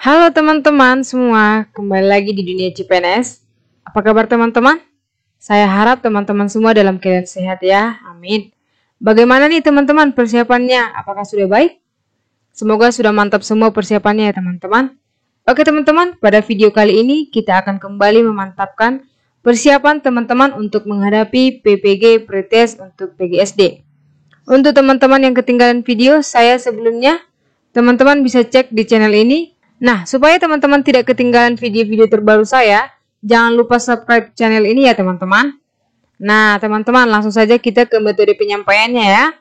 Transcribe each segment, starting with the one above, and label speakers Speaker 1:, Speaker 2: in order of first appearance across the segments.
Speaker 1: Halo teman-teman semua, kembali lagi di dunia CPNS. Apa kabar teman-teman? Saya harap teman-teman semua dalam keadaan sehat ya, amin. Bagaimana nih teman-teman persiapannya? Apakah sudah baik? Semoga sudah mantap semua persiapannya ya teman-teman. Oke teman-teman, pada video kali ini kita akan kembali memantapkan persiapan teman-teman untuk menghadapi PPG Pretest untuk PGSD. Untuk teman-teman yang ketinggalan video saya sebelumnya, teman-teman bisa cek di channel ini. Nah, supaya teman-teman tidak ketinggalan video-video terbaru saya, jangan lupa subscribe channel ini ya teman-teman. Nah, teman-teman langsung saja kita ke metode penyampaiannya ya.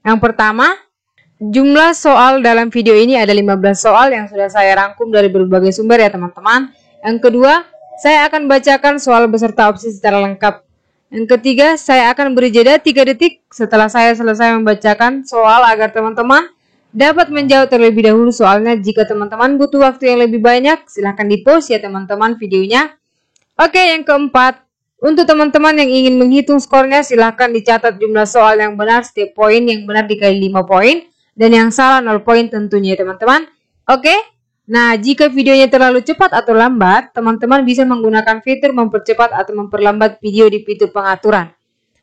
Speaker 1: Yang pertama, jumlah soal dalam video ini ada 15 soal yang sudah saya rangkum dari berbagai sumber ya teman-teman. Yang kedua, saya akan bacakan soal beserta opsi secara lengkap. Yang ketiga, saya akan beri jeda 3 detik setelah saya selesai membacakan soal agar teman-teman dapat menjawab terlebih dahulu soalnya. Jika teman-teman butuh waktu yang lebih banyak, silahkan di-pause ya teman-teman videonya. Oke, yang keempat, untuk teman-teman yang ingin menghitung skornya, silahkan dicatat jumlah soal yang benar, setiap poin yang benar dikali 5 poin, dan yang salah 0 poin tentunya ya teman-teman. Oke, nah jika videonya terlalu cepat atau lambat, teman-teman bisa menggunakan fitur mempercepat atau memperlambat video di fitur pengaturan.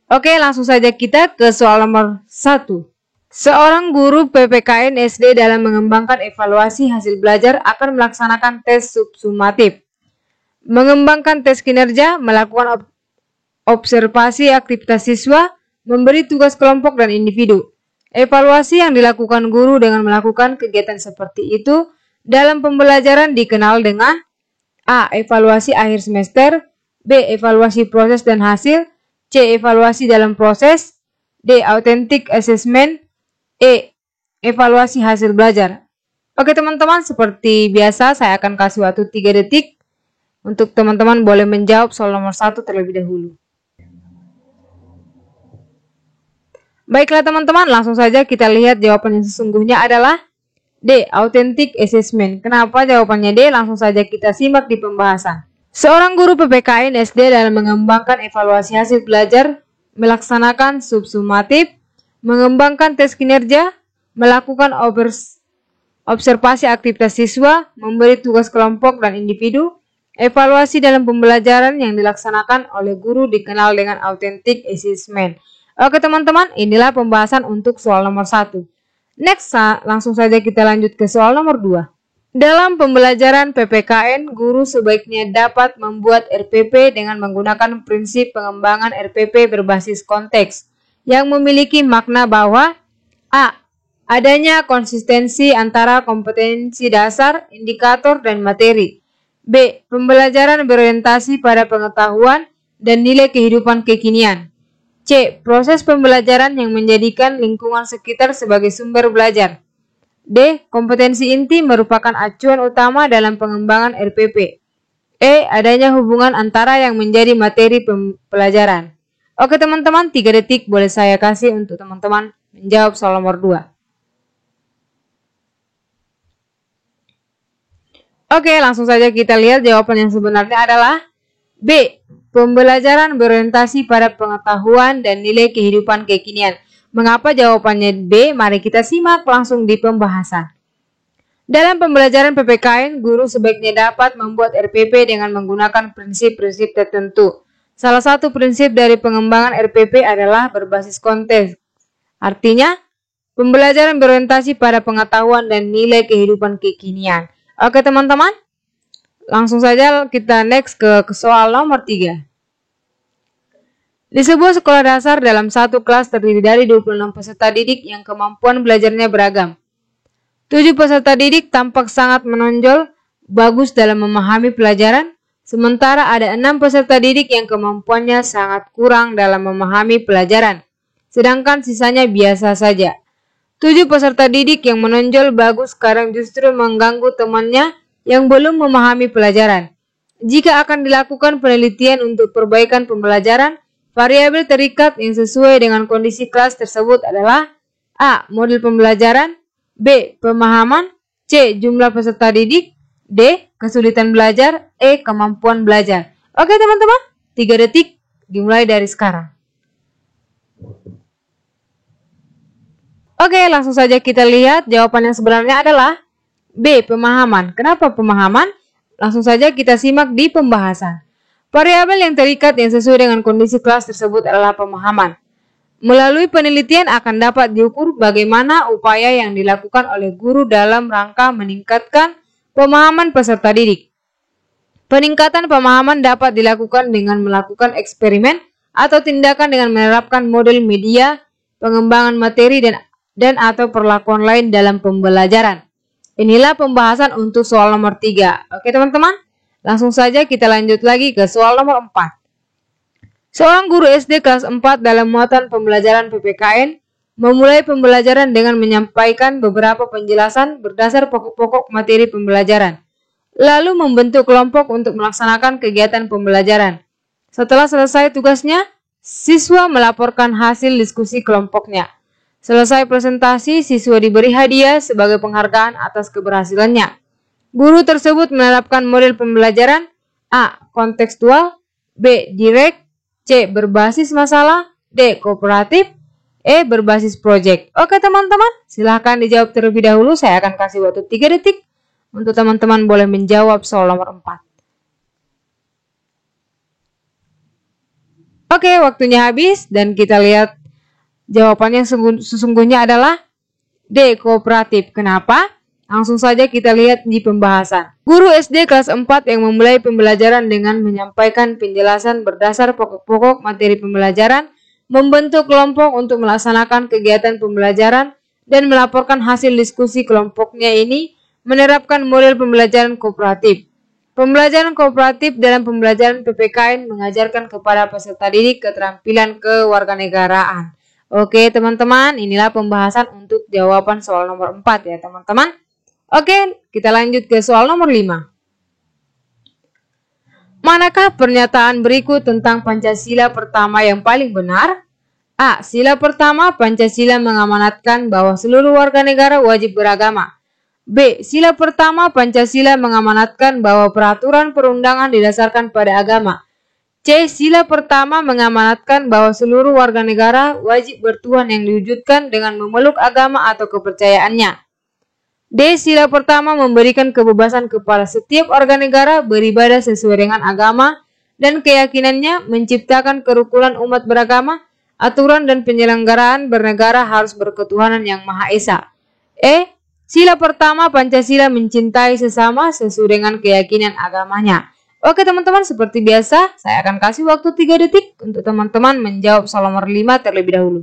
Speaker 1: Oke, langsung saja kita ke soal nomor 1. Seorang guru PPKN SD dalam mengembangkan evaluasi hasil belajar akan melaksanakan tes subsumatif, mengembangkan tes kinerja, melakukan observasi aktivitas siswa, memberi tugas kelompok dan individu. Evaluasi yang dilakukan guru dengan melakukan kegiatan seperti itu dalam pembelajaran dikenal dengan A. Evaluasi akhir semester, B. Evaluasi proses dan hasil, C. Evaluasi dalam proses, D. Authentic assessment, E. Evaluasi hasil belajar. Oke teman-teman, seperti biasa saya akan kasih waktu 3 detik untuk teman-teman boleh menjawab soal nomor 1 terlebih dahulu. Baiklah teman-teman, langsung saja kita lihat jawaban yang sesungguhnya adalah D. Authentic assessment. Kenapa jawabannya D? Langsung saja kita simak di pembahasan. Seorang guru PPKN SD dalam mengembangkan evaluasi hasil belajar, melaksanakan subsumatif, mengembangkan tes kinerja, melakukan observasi aktivitas siswa, memberi tugas kelompok dan individu. Evaluasi dalam pembelajaran yang dilaksanakan oleh guru dikenal dengan authentic assessment. Oke teman-teman, inilah pembahasan untuk soal nomor 1. Next, langsung saja kita lanjut ke soal nomor 2. Dalam pembelajaran PPKN, guru sebaiknya dapat membuat RPP dengan menggunakan prinsip pengembangan RPP berbasis konteks yang memiliki makna bahwa A. Adanya konsistensi antara kompetensi dasar, indikator, dan materi. B. Pembelajaran berorientasi pada pengetahuan dan nilai kehidupan kekinian. C. Proses pembelajaran yang menjadikan lingkungan sekitar sebagai sumber belajar. D. Kompetensi inti merupakan acuan utama dalam pengembangan RPP. E. Adanya hubungan antara yang menjadi materi pembelajaran. Oke teman-teman, 3 detik boleh saya kasih untuk teman-teman menjawab soal nomor 2. Oke, langsung saja kita lihat jawaban yang sebenarnya adalah B. Pembelajaran berorientasi pada pengetahuan dan nilai kehidupan kekinian. Mengapa jawabannya B? Mari kita simak langsung di pembahasan. Dalam pembelajaran PPKN, guru sebaiknya dapat membuat RPP dengan menggunakan prinsip-prinsip tertentu. Salah satu prinsip dari pengembangan RPP adalah berbasis konteks. Artinya, pembelajaran berorientasi pada pengetahuan dan nilai kehidupan kekinian. Oke teman-teman, langsung saja kita next ke soal nomor 3. Di sebuah sekolah dasar dalam satu kelas terdiri dari 26 peserta didik yang kemampuan belajarnya beragam. 7 peserta didik tampak sangat menonjol, bagus dalam memahami pelajaran, sementara ada 6 peserta didik yang kemampuannya sangat kurang dalam memahami pelajaran, sedangkan sisanya biasa saja. 7 peserta didik yang menonjol bagus sekarang justru mengganggu temannya yang belum memahami pelajaran. Jika akan dilakukan penelitian untuk perbaikan pembelajaran, variabel terikat yang sesuai dengan kondisi kelas tersebut adalah A. Model pembelajaran, B. Pemahaman, C. Jumlah peserta didik, D. Kesulitan belajar, E. Kemampuan belajar. Oke teman-teman, 3 detik dimulai dari sekarang. Oke, langsung saja kita lihat jawaban yang sebenarnya adalah B. Pemahaman. Kenapa pemahaman? Langsung saja kita simak di pembahasan. Variabel yang terikat yang sesuai dengan kondisi kelas tersebut adalah pemahaman. Melalui penelitian akan dapat diukur bagaimana upaya yang dilakukan oleh guru dalam rangka meningkatkan pemahaman peserta didik. Peningkatan pemahaman dapat dilakukan dengan melakukan eksperimen atau tindakan dengan menerapkan model media, pengembangan materi dan atau perlakuan lain dalam pembelajaran. Inilah pembahasan untuk soal nomor 3. Oke teman-teman, langsung saja kita lanjut lagi ke soal nomor 4. Seorang guru SD kelas 4 dalam muatan pembelajaran PPKN memulai pembelajaran dengan menyampaikan beberapa penjelasan berdasar pokok-pokok materi pembelajaran, lalu membentuk kelompok untuk melaksanakan kegiatan pembelajaran. Setelah selesai tugasnya, siswa melaporkan hasil diskusi kelompoknya. Selesai presentasi, siswa diberi hadiah sebagai penghargaan atas keberhasilannya. Guru tersebut menerapkan model pembelajaran A. Kontekstual, B. Direct, C. Berbasis masalah, D. Kooperatif, E. Berbasis proyek. Oke teman-teman, silahkan dijawab terlebih dahulu. Saya akan kasih waktu 3 detik untuk teman-teman boleh menjawab soal nomor 4. Oke, waktunya habis dan kita lihat jawabannya sesungguhnya adalah D. Kooperatif. Kenapa? Langsung saja kita lihat di pembahasan. Guru SD kelas 4 yang memulai pembelajaran dengan menyampaikan penjelasan berdasar pokok-pokok materi pembelajaran, membentuk kelompok untuk melaksanakan kegiatan pembelajaran, dan melaporkan hasil diskusi kelompoknya ini menerapkan model pembelajaran kooperatif. Pembelajaran kooperatif dalam pembelajaran PPKN mengajarkan kepada peserta didik keterampilan kewarganegaraan. Oke teman-teman, inilah pembahasan untuk jawaban soal nomor 4 ya teman-teman. Oke, kita lanjut ke soal nomor 5. Manakah pernyataan berikut tentang Pancasila pertama yang paling benar? A. Sila pertama Pancasila mengamanatkan bahwa seluruh warga negara wajib beragama. B. Sila pertama Pancasila mengamanatkan bahwa peraturan perundangan didasarkan pada agama. C. Sila pertama mengamanatkan bahwa seluruh warga negara wajib bertuhan yang diwujudkan dengan memeluk agama atau kepercayaannya. D. Sila pertama memberikan kebebasan kepada setiap warga negara beribadah sesuai dengan agama dan keyakinannya, menciptakan kerukunan umat beragama, aturan dan penyelenggaraan bernegara harus berketuhanan yang Maha Esa. E. Sila pertama Pancasila mencintai sesama sesuai dengan keyakinan agamanya. Oke teman-teman, seperti biasa saya akan kasih waktu 3 detik untuk teman-teman menjawab soal nomor 5 terlebih dahulu.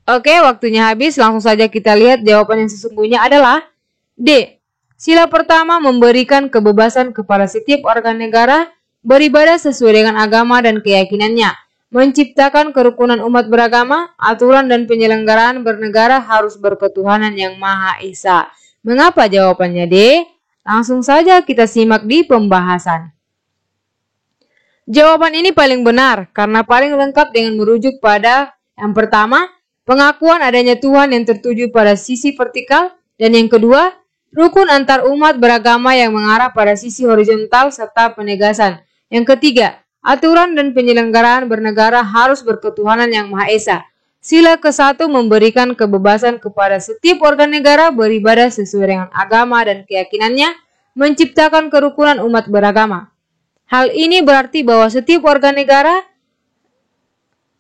Speaker 1: Oke, waktunya habis. Langsung saja kita lihat jawaban yang sesungguhnya adalah D. Sila pertama memberikan kebebasan kepada setiap warga negara beribadah sesuai dengan agama dan keyakinannya, menciptakan kerukunan umat beragama, aturan dan penyelenggaraan bernegara harus berketuhanan yang Maha Esa. Mengapa jawabannya D? Langsung saja kita simak di pembahasan. Jawaban ini paling benar karena paling lengkap dengan merujuk pada yang pertama, pengakuan adanya Tuhan yang tertuju pada sisi vertikal, dan yang kedua, rukun antar umat beragama yang mengarah pada sisi horizontal serta penegasan. Yang ketiga, aturan dan penyelenggaraan bernegara harus berketuhanan yang Maha Esa. Sila ke-1 memberikan kebebasan kepada setiap warga negara beribadah sesuai dengan agama dan keyakinannya, menciptakan kerukunan umat beragama. Hal ini berarti bahwa setiap warga negara,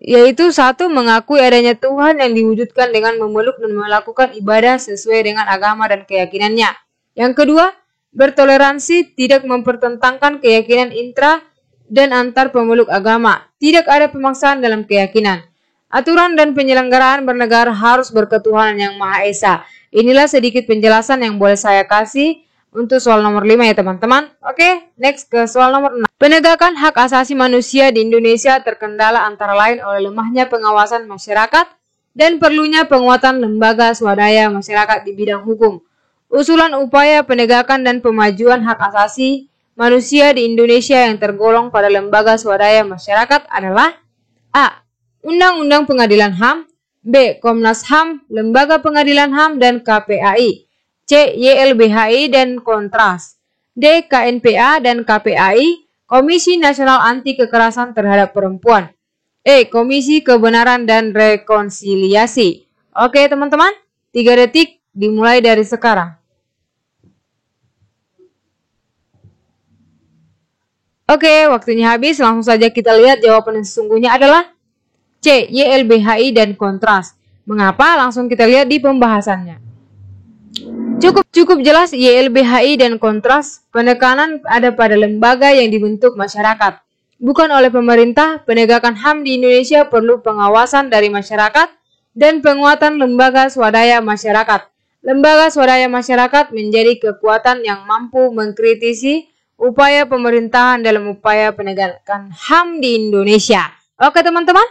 Speaker 1: yaitu 1, mengakui adanya Tuhan yang diwujudkan dengan memeluk dan melakukan ibadah sesuai dengan agama dan keyakinannya. Yang kedua, bertoleransi, tidak mempertentangkan keyakinan intra dan antar pemeluk agama. Tidak ada pemaksaan dalam keyakinan. Aturan dan penyelenggaraan bernegara harus berketuhanan yang Maha Esa. Inilah sedikit penjelasan yang boleh saya kasih untuk soal nomor 5 ya teman-teman. Oke, next ke soal nomor 6. Penegakan hak asasi manusia di Indonesia terkendala antara lain oleh lemahnya pengawasan masyarakat dan perlunya penguatan lembaga swadaya masyarakat di bidang hukum. Usulan upaya penegakan dan pemajuan hak asasi manusia di Indonesia yang tergolong pada lembaga swadaya masyarakat adalah A. Undang-Undang Pengadilan HAM, B. Komnas HAM, Lembaga Pengadilan HAM dan KPAI, C. YLBHI dan Kontras, D. KNPA dan KPAI, Komisi Nasional Anti Kekerasan Terhadap Perempuan, E. Komisi Kebenaran dan Rekonsiliasi. Oke teman-teman, 3 detik dimulai dari sekarang. Oke, waktunya habis. Langsung saja kita lihat jawaban yang sesungguhnya adalah C. YLBHI dan kontras. Mengapa? Langsung kita lihat di pembahasannya. Cukup jelas YLBHI dan kontras. Penekanan ada pada lembaga yang dibentuk masyarakat, bukan oleh pemerintah. Penegakan HAM di Indonesia perlu pengawasan dari masyarakat dan penguatan lembaga swadaya masyarakat. Lembaga swadaya masyarakat menjadi kekuatan yang mampu mengkritisi upaya pemerintahan dalam upaya penegakan HAM di Indonesia. Oke teman-teman,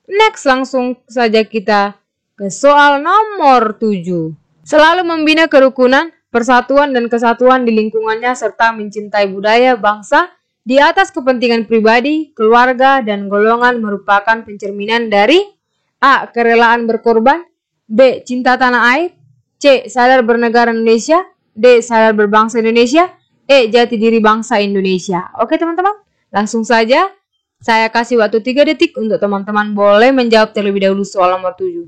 Speaker 1: next langsung saja kita ke soal nomor 7. Selalu membina kerukunan, persatuan dan kesatuan di lingkungannya serta mencintai budaya bangsa di atas kepentingan pribadi, keluarga, dan golongan merupakan pencerminan dari A. Kerelaan berkorban, B. Cinta tanah air, C. Sadar bernegara Indonesia, D. Sadar berbangsa Indonesia, E. Jati diri bangsa Indonesia. Oke teman-teman, langsung saja saya kasih waktu 3 detik untuk teman-teman boleh menjawab terlebih dahulu soal nomor 7.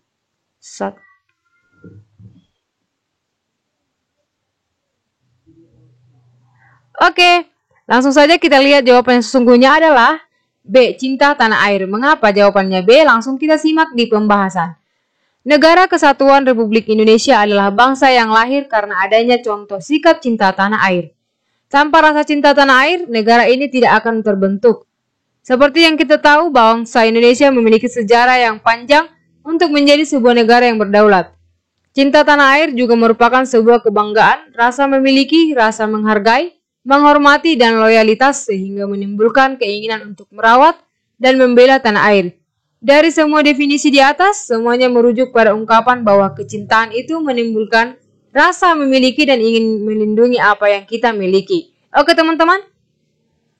Speaker 1: Oke, langsung saja kita lihat jawaban yang sesungguhnya adalah B. Cinta tanah air. Mengapa jawabannya B? Langsung kita simak di pembahasan. Negara Kesatuan Republik Indonesia adalah bangsa yang lahir karena adanya contoh sikap cinta tanah air. Tanpa rasa cinta tanah air, negara ini tidak akan terbentuk. Seperti yang kita tahu, bangsa Indonesia memiliki sejarah yang panjang untuk menjadi sebuah negara yang berdaulat. Cinta tanah air juga merupakan sebuah kebanggaan, rasa memiliki, rasa menghargai, menghormati, dan loyalitas sehingga menimbulkan keinginan untuk merawat dan membela tanah air. Dari semua definisi di atas, semuanya merujuk pada ungkapan bahwa kecintaan itu menimbulkan rasa memiliki dan ingin melindungi apa yang kita miliki. Oke teman-teman,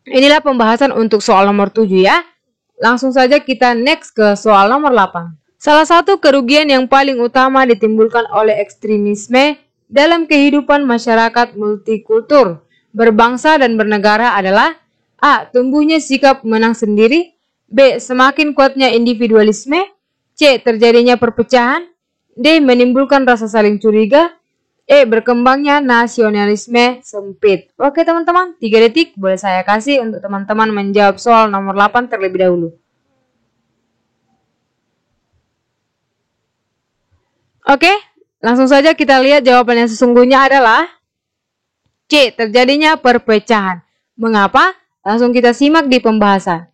Speaker 1: inilah pembahasan untuk soal nomor 7 ya. Langsung saja kita next ke soal nomor 8. Salah satu kerugian yang paling utama ditimbulkan oleh ekstremisme dalam kehidupan masyarakat multikultur, berbangsa dan bernegara adalah A. Tumbuhnya sikap menang sendiri, B. Semakin kuatnya individualisme, C. Terjadinya perpecahan, D. Menimbulkan rasa saling curiga, E. Berkembangnya nasionalisme sempit. Oke teman-teman, 3 detik boleh saya kasih untuk teman-teman menjawab soal nomor 8 terlebih dahulu. Oke, langsung saja kita lihat jawaban yang sesungguhnya adalah C. Terjadinya perpecahan. Mengapa? Langsung kita simak di pembahasan.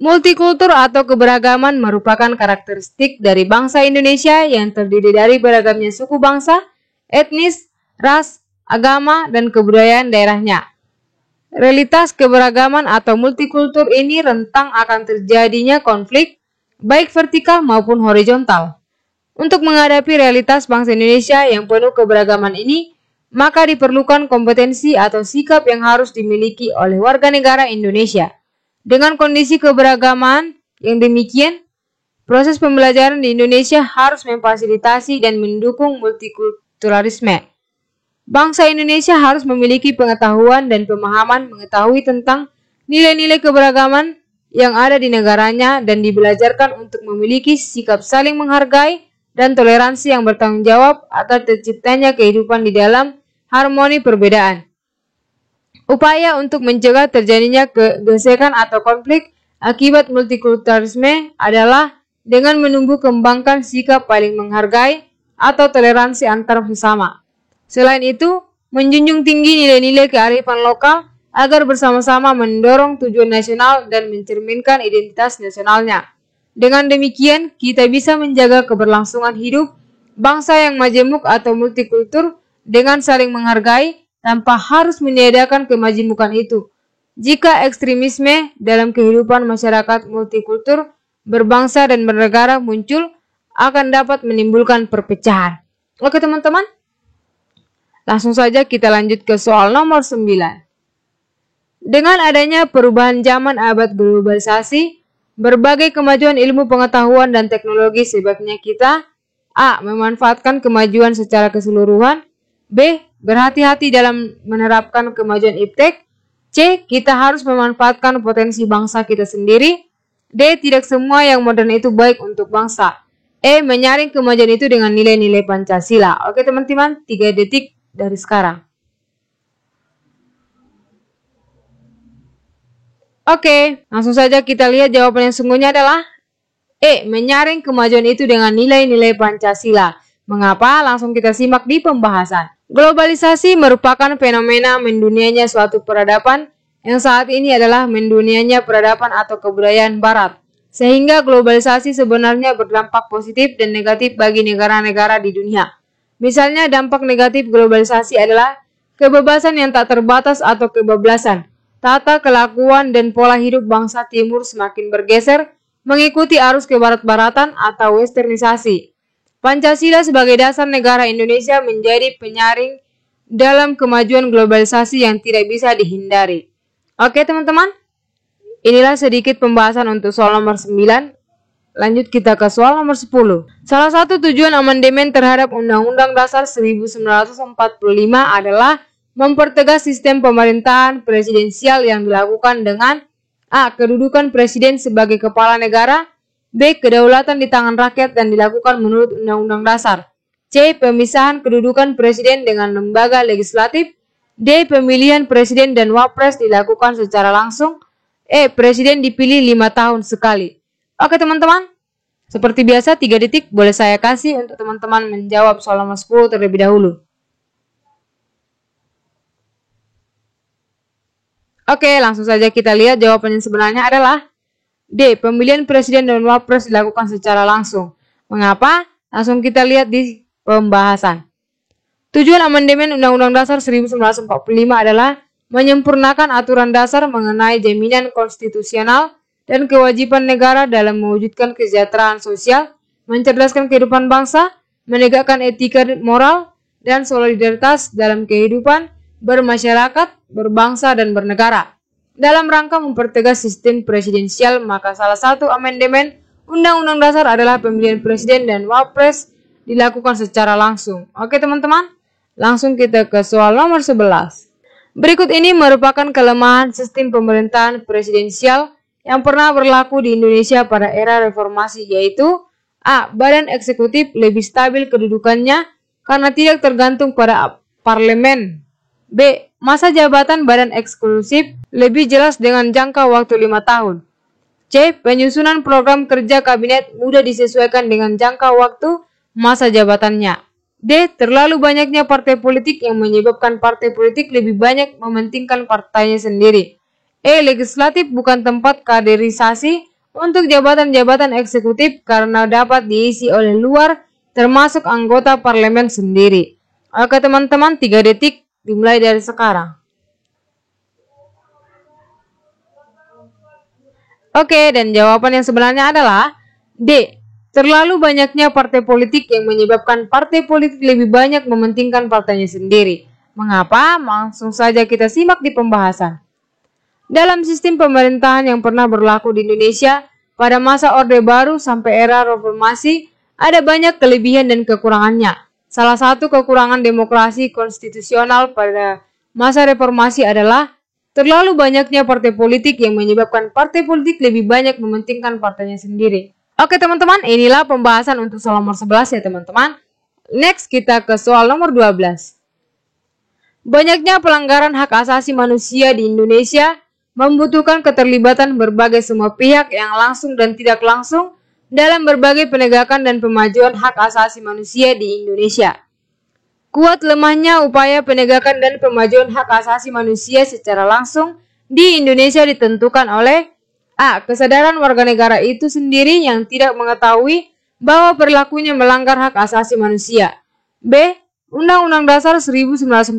Speaker 1: Multikultur atau keberagaman merupakan karakteristik dari bangsa Indonesia yang terdiri dari beragamnya suku bangsa, etnis, ras, agama, dan kebudayaan daerahnya. Realitas keberagaman atau multikultur ini rentang akan terjadinya konflik, baik vertikal maupun horizontal. Untuk menghadapi realitas bangsa Indonesia yang penuh keberagaman ini, maka diperlukan kompetensi atau sikap yang harus dimiliki oleh warga negara Indonesia. Dengan kondisi keberagaman yang demikian, proses pembelajaran di Indonesia harus memfasilitasi dan mendukung multikulturalisme. Bangsa Indonesia harus memiliki pengetahuan dan pemahaman mengetahui tentang nilai-nilai keberagaman yang ada di negaranya dan dibelajarkan untuk memiliki sikap saling menghargai dan toleransi yang bertanggung jawab agar terciptanya kehidupan di dalam harmoni perbedaan. Upaya untuk mencegah terjadinya gesekan atau konflik akibat multikulturalisme adalah dengan menumbuh kembangkan sikap paling menghargai atau toleransi antar sesama. Selain itu, menjunjung tinggi nilai-nilai kearifan lokal agar bersama-sama mendorong tujuan nasional dan mencerminkan identitas nasionalnya. Dengan demikian, kita bisa menjaga keberlangsungan hidup bangsa yang majemuk atau multikultur dengan saling menghargai tanpa harus meniadakan kemajemukan itu. Jika ekstremisme dalam kehidupan masyarakat multikultur, berbangsa dan bernegara muncul, akan dapat menimbulkan perpecahan. Oke teman-teman, langsung saja kita lanjut ke soal nomor 9. Dengan adanya perubahan zaman abad globalisasi, berbagai kemajuan ilmu pengetahuan dan teknologi sebaiknya kita A. Memanfaatkan kemajuan secara keseluruhan, B. Berhati-hati dalam menerapkan kemajuan iptek, C. Kita harus memanfaatkan potensi bangsa kita sendiri, D. Tidak semua yang modern itu baik untuk bangsa. E. Menyaring kemajuan itu dengan nilai-nilai Pancasila. Oke teman-teman, 3 detik dari sekarang. Oke, langsung saja kita lihat jawaban yang sungguhnya adalah E. Menyaring kemajuan itu dengan nilai-nilai Pancasila. Mengapa? Langsung kita simak di pembahasan. Globalisasi merupakan fenomena mendunianya suatu peradaban yang saat ini adalah mendunianya peradaban atau kebudayaan barat. Sehingga globalisasi sebenarnya berdampak positif dan negatif bagi negara-negara di dunia. Misalnya dampak negatif globalisasi adalah kebebasan yang tak terbatas atau kebablasan. Tata kelakuan dan pola hidup bangsa timur semakin bergeser mengikuti arus kebarat-baratan atau westernisasi. Pancasila sebagai dasar negara Indonesia menjadi penyaring dalam kemajuan globalisasi yang tidak bisa dihindari. Oke teman-teman, inilah sedikit pembahasan untuk soal nomor 9. Lanjut kita ke soal nomor 10. Salah satu tujuan amandemen terhadap Undang-Undang Dasar 1945 adalah mempertegas sistem pemerintahan presidensial yang dilakukan dengan A. Kedudukan presiden sebagai kepala negara. B. Kedaulatan di tangan rakyat dan dilakukan menurut Undang-Undang Dasar. C. Pemisahan kedudukan presiden dengan lembaga legislatif. D. Pemilihan presiden dan wapres dilakukan secara langsung. E. Presiden dipilih 5 tahun sekali. Oke teman-teman, seperti biasa 3 detik boleh saya kasih untuk teman-teman menjawab soal nomor 10 terlebih dahulu. Oke, langsung saja kita lihat jawaban yang sebenarnya adalah D. Pemilihan presiden dan wapres dilakukan secara langsung. Mengapa? Langsung kita lihat di pembahasan. Tujuan amandemen Undang-Undang Dasar 1945 adalah menyempurnakan aturan dasar mengenai jaminan konstitusional dan kewajiban negara dalam mewujudkan kesejahteraan sosial, mencerdaskan kehidupan bangsa, menegakkan etika moral, dan solidaritas dalam kehidupan bermasyarakat, berbangsa, dan bernegara. Dalam rangka mempertegas sistem presidensial, maka salah satu amandemen Undang-Undang Dasar adalah pemilihan presiden dan wapres dilakukan secara langsung. Oke teman-teman, langsung kita ke soal nomor 11. Berikut ini merupakan kelemahan sistem pemerintahan presidensial yang pernah berlaku di Indonesia pada era reformasi, yaitu A. Badan eksekutif lebih stabil kedudukannya karena tidak tergantung pada parlemen. B. Masa jabatan badan eksekutif lebih jelas dengan jangka waktu 5 tahun. C. Penyusunan program kerja kabinet mudah disesuaikan dengan jangka waktu masa jabatannya. D. Terlalu banyaknya partai politik yang menyebabkan partai politik lebih banyak mementingkan partainya sendiri. E. Legislatif bukan tempat kaderisasi untuk jabatan-jabatan eksekutif karena dapat diisi oleh luar termasuk anggota parlemen sendiri. Oke teman-teman, 3 detik dimulai dari sekarang. Oke, dan jawaban yang sebenarnya adalah D. Terlalu banyaknya partai politik yang menyebabkan partai politik lebih banyak mementingkan partainya sendiri. Mengapa? Langsung saja kita simak di pembahasan. Dalam sistem pemerintahan yang pernah berlaku di Indonesia pada masa Orde Baru sampai era reformasi, ada banyak kelebihan dan kekurangannya. Salah satu kekurangan demokrasi konstitusional pada masa reformasi adalah terlalu banyaknya partai politik yang menyebabkan partai politik lebih banyak mementingkan partainya sendiri. Oke teman-teman, inilah pembahasan untuk soal nomor 11 ya teman-teman. Next kita ke soal nomor 12. Banyaknya pelanggaran hak asasi manusia di Indonesia membutuhkan keterlibatan berbagai semua pihak yang langsung dan tidak langsung dalam berbagai penegakan dan pemajuan hak asasi manusia di Indonesia. Kuat lemahnya upaya penegakan dan pemajuan hak asasi manusia secara langsung di Indonesia ditentukan oleh A. Kesadaran warga negara itu sendiri yang tidak mengetahui bahwa perilakunya melanggar hak asasi manusia. B. Undang-Undang Dasar 1945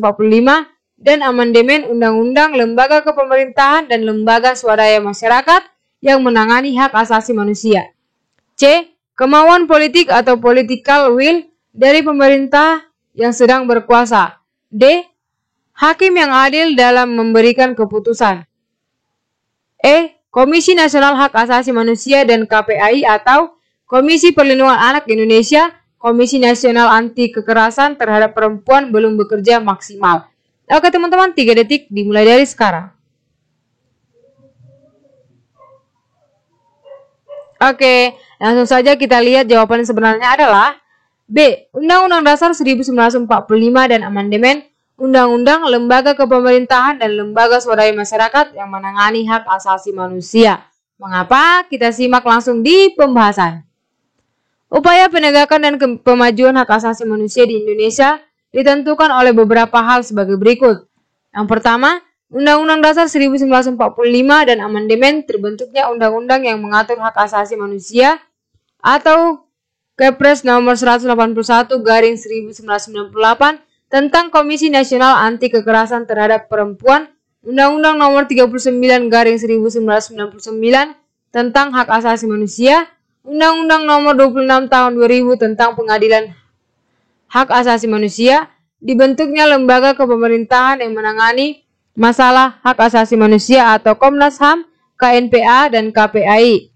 Speaker 1: dan amandemen Undang-Undang Lembaga Kepemerintahan dan Lembaga Swadaya Masyarakat yang menangani hak asasi manusia. C. Kemauan politik atau political will dari pemerintah yang sedang berkuasa. D. Hakim yang adil dalam memberikan keputusan. E. Komisi Nasional Hak Asasi Manusia dan KPAI atau Komisi Perlindungan Anak Indonesia, Komisi Nasional Anti Kekerasan Terhadap Perempuan belum bekerja maksimal. Oke teman-teman, 3 detik dimulai dari sekarang. Oke, langsung saja kita lihat jawaban sebenarnya adalah B. Undang-Undang Dasar 1945 dan amandemen Undang-Undang Lembaga Kepemerintahan dan Lembaga Swadaya Masyarakat yang menangani hak asasi manusia. Mengapa? Kita simak langsung di pembahasan. Upaya penegakan dan pemajuan hak asasi manusia di Indonesia ditentukan oleh beberapa hal sebagai berikut. Yang pertama, Undang-Undang Dasar 1945 dan amandemen terbentuknya undang-undang yang mengatur hak asasi manusia atau Kepres nomor 181/1998 tentang Komisi Nasional Anti Kekerasan Terhadap Perempuan, Undang-Undang nomor 39/1999 tentang hak asasi manusia, Undang-Undang nomor 26 tahun 2000 tentang Pengadilan Hak Asasi Manusia, dibentuknya lembaga kepemerintahan yang menangani masalah hak asasi manusia atau Komnas HAM, KNPA, dan KPAI.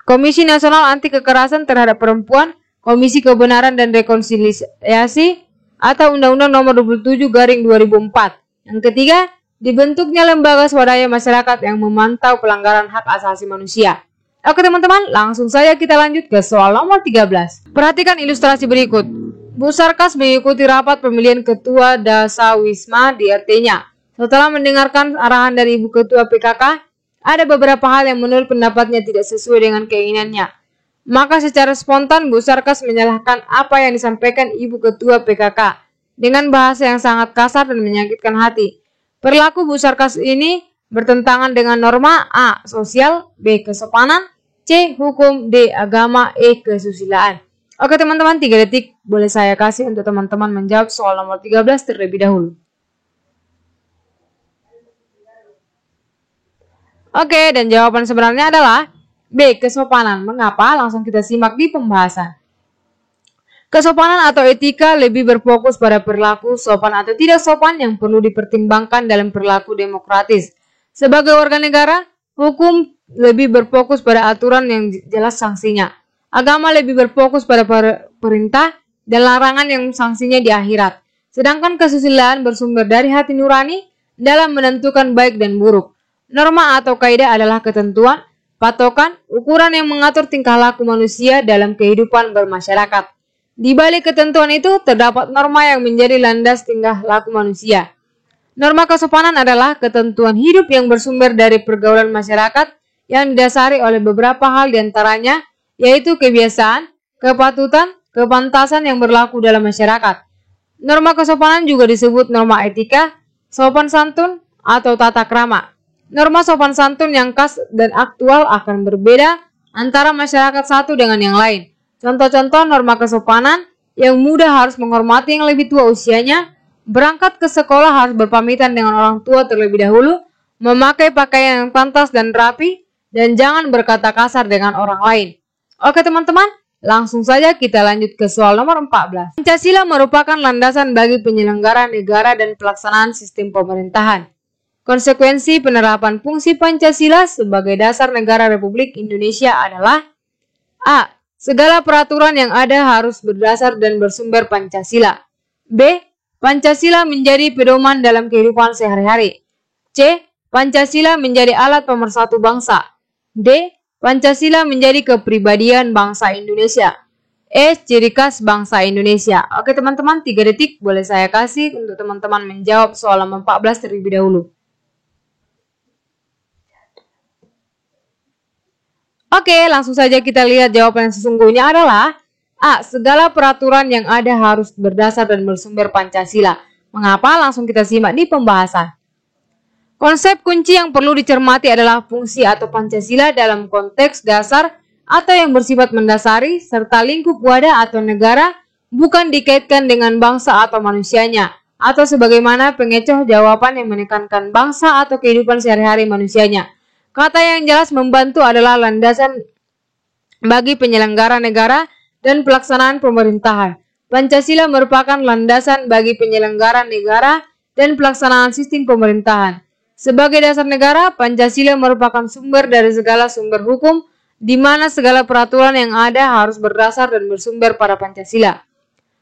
Speaker 1: Komisi Nasional Anti Kekerasan Terhadap Perempuan, Komisi Kebenaran dan Rekonsiliasi, atau Undang-Undang nomor 27/2004. Yang ketiga, dibentuknya lembaga swadaya masyarakat yang memantau pelanggaran hak asasi manusia. Oke teman-teman, langsung saja kita lanjut ke soal nomor 13. Perhatikan ilustrasi berikut. Bu Sarkas mengikuti rapat pemilihan Ketua Dasawisma di RT-nya. Setelah mendengarkan arahan dari Ibu Ketua PKK, ada beberapa hal yang menurut pendapatnya tidak sesuai dengan keinginannya. Maka secara spontan Bu Sarkas menyalahkan apa yang disampaikan Ibu Ketua PKK dengan bahasa yang sangat kasar dan menyakitkan hati. Perilaku Bu Sarkas ini bertentangan dengan norma A. Sosial, B. Kesopanan, C. Hukum, D. Agama, E. Kesusilaan. Oke teman-teman, 3 detik boleh saya kasih untuk teman-teman menjawab soal nomor 13 terlebih dahulu. Oke, dan jawaban sebenarnya adalah B. Kesopanan. Mengapa? Langsung kita simak di pembahasan. Kesopanan atau etika lebih berfokus pada perilaku sopan atau tidak sopan yang perlu dipertimbangkan dalam perilaku demokratis. Sebagai warga negara, hukum lebih berfokus pada aturan yang jelas sanksinya. Agama lebih berfokus pada perintah dan larangan yang sanksinya di akhirat. Sedangkan kesusilaan bersumber dari hati nurani dalam menentukan baik dan buruk. Norma atau kaidah adalah ketentuan, patokan, ukuran yang mengatur tingkah laku manusia dalam kehidupan bermasyarakat. Di balik ketentuan itu terdapat norma yang menjadi landas tingkah laku manusia. Norma kesopanan adalah ketentuan hidup yang bersumber dari pergaulan masyarakat yang didasari oleh beberapa hal diantaranya, yaitu kebiasaan, kepatutan, kepantasan yang berlaku dalam masyarakat. Norma kesopanan juga disebut norma etika, sopan santun, atau tata krama. Norma sopan santun yang khas dan aktual akan berbeda antara masyarakat satu dengan yang lain. Contoh-contoh norma kesopanan yang muda harus menghormati yang lebih tua usianya, berangkat ke sekolah harus berpamitan dengan orang tua terlebih dahulu, memakai pakaian yang pantas dan rapi, dan jangan berkata kasar dengan orang lain. Oke teman-teman, langsung saja kita lanjut ke soal nomor 14. Pancasila merupakan landasan bagi penyelenggara negara dan pelaksanaan sistem pemerintahan. Konsekuensi penerapan fungsi Pancasila sebagai dasar negara Republik Indonesia adalah A. Segala peraturan yang ada harus berdasar dan bersumber Pancasila. B. Pancasila menjadi pedoman dalam kehidupan sehari-hari. C. Pancasila menjadi alat pemersatu bangsa. D. Pancasila menjadi kepribadian bangsa Indonesia. E. Ciri khas bangsa Indonesia. Oke teman-teman, 3 detik boleh saya kasih untuk teman-teman menjawab soal nomor 14 terlebih dahulu. Oke, langsung saja kita lihat jawaban yang sesungguhnya adalah A. Segala peraturan yang ada harus berdasar dan bersumber Pancasila. Mengapa? Langsung kita simak di pembahasan. Konsep kunci yang perlu dicermati adalah fungsi atau Pancasila dalam konteks dasar atau yang bersifat mendasari, serta lingkup wadah atau negara, bukan dikaitkan dengan bangsa atau manusianya, atau sebagaimana pengecoh jawaban yang menekankan bangsa atau kehidupan sehari-hari manusianya. Kata yang jelas membantu adalah landasan bagi penyelenggara negara dan pelaksanaan pemerintahan. Pancasila merupakan landasan bagi penyelenggara negara dan pelaksanaan sistem pemerintahan. Sebagai dasar negara, Pancasila merupakan sumber dari segala sumber hukum, di mana segala peraturan yang ada harus berdasar dan bersumber pada Pancasila.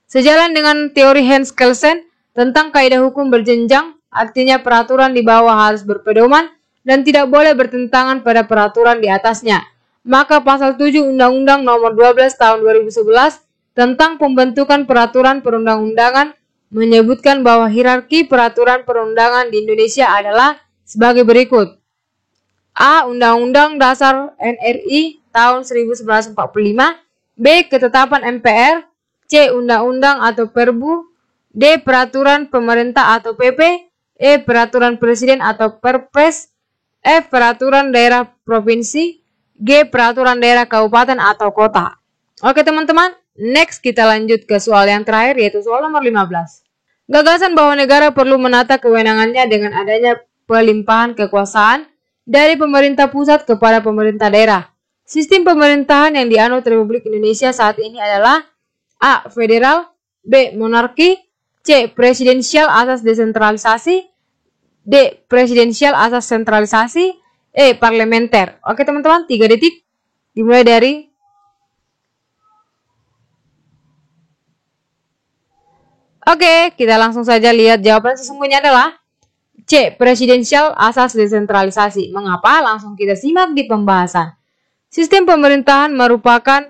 Speaker 1: Sejalan dengan teori Hans Kelsen tentang kaidah hukum berjenjang, artinya peraturan di bawah harus berpedoman dan tidak boleh bertentangan pada peraturan di atasnya. maka pasal 7 Undang-Undang Nomor 12 Tahun 2011 tentang pembentukan peraturan perundang-undangan menyebutkan bahwa hierarki peraturan perundangan di Indonesia adalah sebagai berikut. A. Undang-Undang Dasar NRI tahun 1945. B. Ketetapan MPR. C. Undang-undang atau Perbu. D. Peraturan pemerintah atau PP. E. Peraturan presiden atau Perpres. F. Peraturan daerah provinsi. G. Peraturan daerah kabupaten atau kota. Oke teman-teman, next kita lanjut ke soal yang terakhir, yaitu soal nomor 15. Gagasan bahwa negara perlu menata kewenangannya dengan adanya pelimpahan kekuasaan dari pemerintah pusat kepada pemerintah daerah. Sistem pemerintahan yang dianut Republik Indonesia saat ini adalah A. Federal. B. Monarki. C. Presidensial asas desentralisasi. D. Presidensial asas sentralisasi. E. Parlementer. Oke teman-teman, 3 detik. Dimulai dari Oke, kita langsung saja lihat jawaban sesungguhnya adalah C. Presidensial asas desentralisasi. Mengapa? Langsung kita simak di pembahasan. Sistem pemerintahan merupakan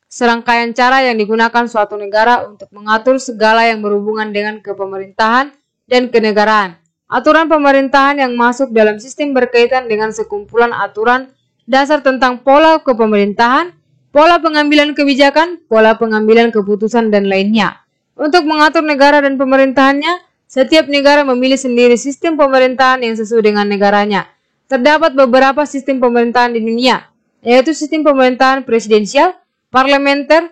Speaker 1: serangkaian cara yang digunakan suatu negara untuk mengatur segala yang berhubungan dengan kepemerintahan dan kenegaraan. Aturan pemerintahan yang masuk dalam sistem berkaitan dengan sekumpulan aturan dasar tentang pola kepemerintahan, pola pengambilan kebijakan, pola pengambilan keputusan, dan lainnya. Untuk mengatur negara dan pemerintahannya, setiap negara memilih sendiri sistem pemerintahan yang sesuai dengan negaranya. Terdapat beberapa sistem pemerintahan di dunia, yaitu sistem pemerintahan presidensial, parlementer,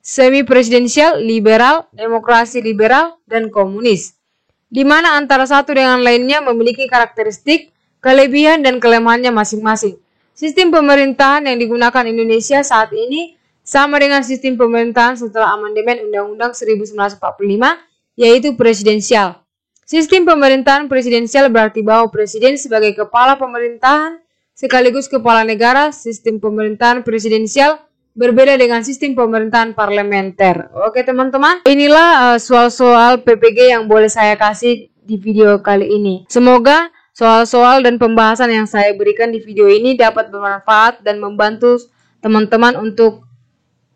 Speaker 1: semi-presidensial, liberal, demokrasi liberal, dan komunis, di mana antara satu dengan lainnya memiliki karakteristik, kelebihan, dan kelemahannya masing-masing. Sistem pemerintahan yang digunakan Indonesia saat ini sama dengan sistem pemerintahan setelah amandemen Undang-Undang 1945, yaitu presidensial. Sistem pemerintahan presidensial berarti bahwa presiden sebagai kepala pemerintahan sekaligus kepala negara. Sistem pemerintahan presidensial berbeda dengan sistem pemerintahan parlementer. Oke teman-teman, inilah soal-soal PPG yang boleh saya kasih di video kali ini. Semoga soal-soal dan pembahasan yang saya berikan di video ini dapat bermanfaat dan membantu teman-teman untuk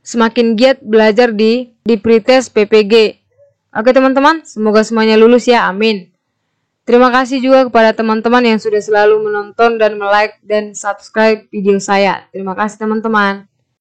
Speaker 1: semakin giat belajar di pretest PPG. Oke teman-teman, semoga semuanya lulus ya, amin. Terima kasih juga kepada teman-teman yang sudah selalu menonton dan like dan subscribe video saya. Terima kasih teman-teman.